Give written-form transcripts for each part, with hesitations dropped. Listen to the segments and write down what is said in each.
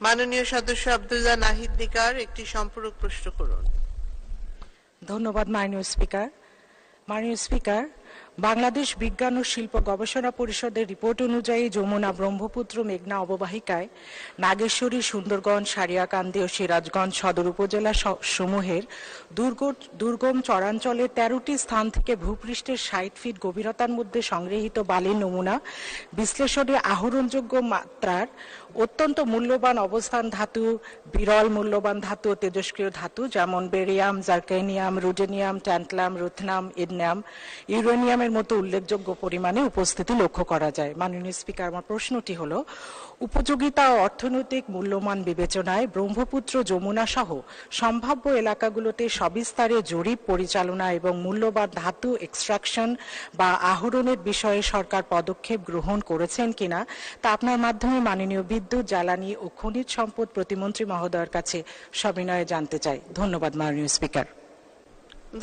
মাননীয় সদস্য আব্দুল্লাহ নাহিদ নিকার একটি সম্পূরক প্রশ্ন করুন। ধন্যবাদ মাননীয় স্পিকার। মাননীয় স্পিকার, বাংলাদেশ বিজ্ঞান ও শিল্প গবেষণা পরিষদের রিপোর্ট অনুযায়ী যমুনা ব্রহ্মপুত্র মেঘনা অববাহিকায় নাগেশ্বরী, সুন্দরগঞ্জ, সারিয়াকান্দি ও সিরাজগঞ্জ সদর উপজেলা সমূহের দুর্গম চরাঞ্চলে 13টি স্থান থেকে ভূপৃষ্ঠের 60 ফিট গভীরতার মধ্যে সংগৃহীত বালির নমুনা বিশ্লেষণে আহরণযোগ্য মাত্রার অত্যন্ত মূল্যবান অবস্থান ধাতু, বিরল মূল্যবান ধাতু ও তেজস্ক্রিয় ধাতু যেমন বেরিয়াম, জার্কেনিয়াম, রুডেনিয়াম, ট্যান্টালাম, রুথনাম, ইডনিয়াম, ইউরেনিয়ামের মতো উল্লেখযোগ্য পরিমাণে উপস্থিতি লক্ষ্য করা যায়। মাননীয় স্পিকার, আমার প্রশ্নটি হলো, উপযোগিতা ও অর্থনৈতিক মূল্যমান বিবেচনায় ব্রহ্মপুত্র, যমুনা সহ সম্ভাব্য এলাকাগুলোতে সবিস্তারে জরিপ পরিচালনা এবং মূল্যবান ধাতু এক্সট্রাকশন বা আহরণের বিষয়ে সরকার পদক্ষেপ গ্রহণ করেছেন কিনা তা আপনার মাধ্যমে মাননীয় বিদ্যুৎ, জ্বালানি ও খনিজ সম্পদ প্রতিমন্ত্রী মহোদয়ের কাছে সবিনয়ে জানতে চাই। ধন্যবাদ মাননীয় স্পিকার।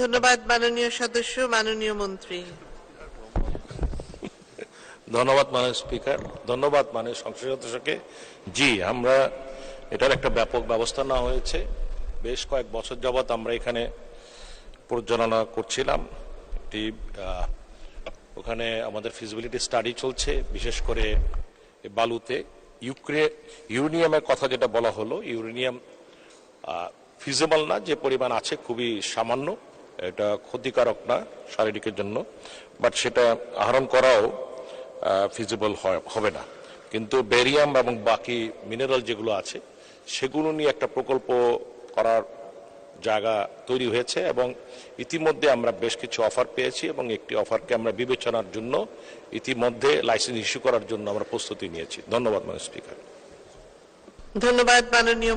ধন্যবাদ মাননীয় সদস্য। মাননীয় মন্ত্রী। ধন্যবাদ মাননীয় স্পিকার। ধন্যবাদ মাননীয় সংসদ সদস্যকে। জি, আমরা এটার একটা ব্যাপক ব্যবস্থা নেওয়া হয়েছে। বেশ কয়েক বছর যাবৎ আমরা এখানে পরিচালনা করছিলাম। ওখানে আমাদের ফিজিবিলিটি স্টাডি চলছে, বিশেষ করে বালুতে ইউরেনিয়ামের কথা যেটা বলা হলো, ইউরেনিয়াম ফিজিবল না, যে পরিমাণ আছে খুবই সামান্য, এটা ক্ষতিকারক না শারীরিকের জন্য, বাট সেটা আহরণ করাও ফিজিবল হবে না। কিন্তু বেরিয়াম এবং বাকি মিনারেল যেগুলো আছে সেগুলো নিয়ে একটা প্রকল্প করার জায়গা তৈরি হয়েছে এবং ইতিমধ্যে আমরা বেশ কিছু অফার পেয়েছি এবং একটি অফারকে আমরা বিবেচনার জন্য ইতিমধ্যে লাইসেন্স ইস্যু করার জন্য আমরা প্রস্তুতি নিয়েছি। ধন্যবাদ মাননীয় স্পিকার। ধন্যবাদ মাননীয়